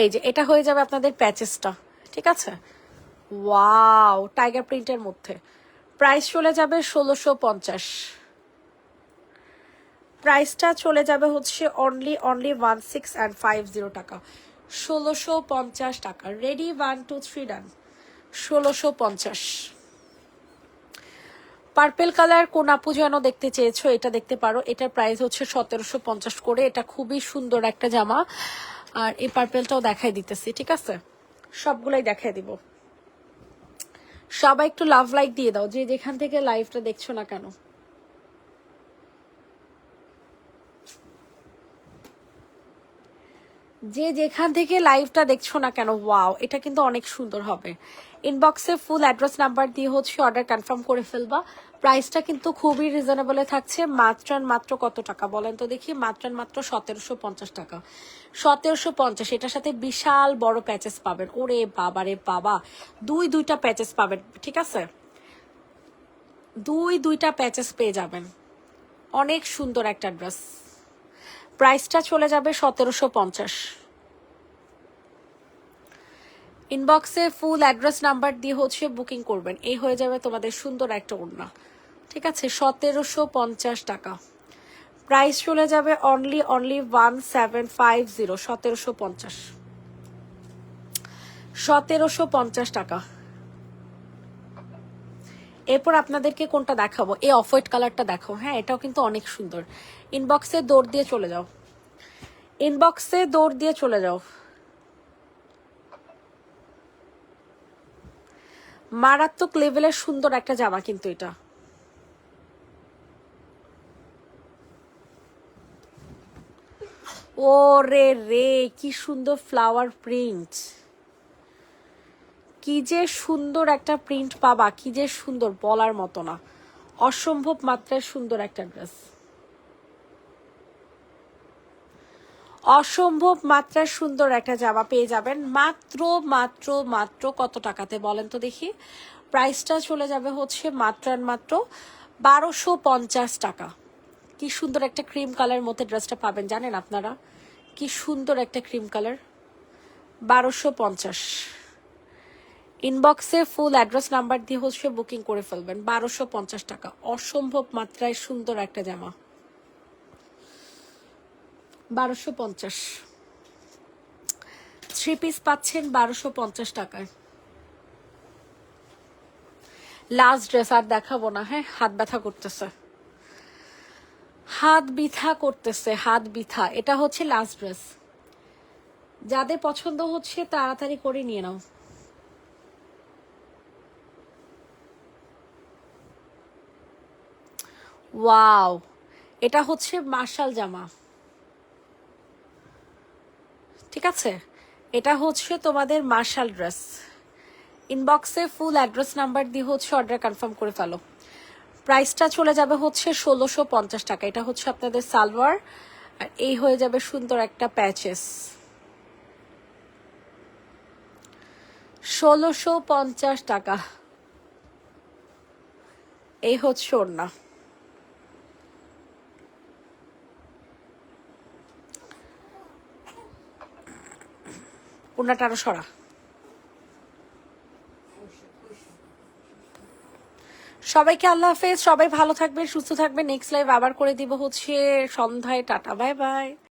[SPEAKER 1] এই যে এটা হয়ে যাবে আপনাদের প্যাচেসটা, ঠিক আছে? ওয়াও, টাইগার প্রিন্টের মধ্যে। প্রাইস চলে যাবে 1650। প্রাইসটা চলে যাবে হচ্ছে অনলি 1650 টাকা, 1650 টাকা। রেডি, 1 2 3 ডান। 1650। পার্পেল কালার কোন আপু যেন দেখতে চেয়েছো, এটা দেখতে পারো। এটার প্রাইস হচ্ছে 1750 করে। এটা খুবই সুন্দর একটা জামা। আর এই পার্পেলটাও দেখাই দিতেছি, ঠিক আছে? সবগুলাই দেখাই দিব। সবাই একটু লাভ লাইক দিয়ে দাও যে যেখান থেকে লাইভটা দেখছো না কেন। যে যেখান থেকে লাইভটা দেখছো না কেন, ওয়াও, এটা কিন্তু অনেক সুন্দর হবে। ইনবক্সে ফুল অ্যাড্রেস নাম্বার দিয়ে হচ্ছে অর্ডার কনফার্ম করে ফেলবা। প্রাইসটা কিন্তু খুবই রিজনেবলে থাকছে। মাত্র কত টাকা বলেন তো দেখি? মাত্র 1750 টাকা, 1750। এটার সাথে বিশাল বড় প্যাচেস পাবেন। ওরে বাবা রে বাবা, দুইটা প্যাচেস পাবেন, ঠিক আছে? দুইটা প্যাচেস পেয়ে যাবেন। অনেক সুন্দর একটা ড্রেস। প্রাইসটা চলে যাবে 1750। ইনবক্সে ফুল অ্যাড্রেস নাম্বার দিয়ে হচ্ছে বুকিং করবেন। এই হয়ে যাবে তোমাদের সুন্দর একটা ওড়না, ঠিক আছে? 1750 টাকা। প্রাইস চলে যাবে অনলি 1750, 1750, 1750 টাকা। এরপর আপনাদেরকে কোনটা দেখাবো? এই অফ হোয়াইট কালারটা দেখো। হ্যাঁ, এটাও কিন্তু অনেক সুন্দর। ইনবক্সে দৌড় দিয়ে চলে যাও, ইনবক্সে দৌড় দিয়ে চলে যাও। মারাত্মক লেভেলের সুন্দর একটা জামা কিন্তু এটা। ও রে রে, কি সুন্দর ফ্লাওয়ার প্রিন্ট, কি যে সুন্দর একটা প্রিন্ট পাবা, কি যে সুন্দর, বলার মতো না। অসম্ভব মাত্রায় সুন্দর একটা ড্রেস, অসম্ভব মাত্রায় সুন্দর একটা জামা পেয়ে যাবেন মাত্র মাত্র মাত্র কত টাকাতে বলেন তো দেখি? প্রাইসটা চলে যাবে হচ্ছে মাত্র 1250 টাকা। কি সুন্দর একটা ক্রিম কালারের মধ্যে ড্রেসটা পাবেন, জানেন আপনারা? কি সুন্দর একটা ক্রিম কালার। 1250। ইনবক্সে ফুল অ্যাড্রেস নাম্বার দিয়ে হচ্ছে বুকিং করে ফেলবেন। 1250 টাকা, অসম্ভব মাত্রায় সুন্দর একটা জামা। 1250। 3 পিস পাচ্ছেন 1250 টাকায়। লাস্ট ড্রেস আর দেখাবো না। হ্যাঁ, হাত ব্যথা করতেছে, হাত ব্যথা করতেছে, হাত ব্যথা। এটা হচ্ছে লাস্ট ড্রেস। যাদের পছন্দ হচ্ছে তাড়াতাড়ি করে নিয়ে নাও। ওয়াও, এটা হচ্ছে মার্শাল জামা, ঠিক আছে? এটা হচ্ছে তোমাদের মার্শাল ড্রেস। ইনবক্সে ফুল অ্যাড্রেস নাম্বার দিয়ে হচ্ছে অর্ডার কনফার্ম করে ফেলো। প্রাইসটা চলে যাবে হচ্ছে 1650 টাকা। এটা হচ্ছে আপনাদের সালোয়ার, আর এই হয়ে যাবে সুন্দর একটা প্যাচেস। 1650 টাকা। এই হচ্ছে ওড়না। ওড়নাটা আরো সরা। সবাইকে আল্লাহ হাফেজ, সবাই ভালো থাকবেন, সুস্থ থাকবেন। নেক্সট লাইভ আবার করে দিব হচ্ছে সন্ধ্যায়। Tata, bye bye.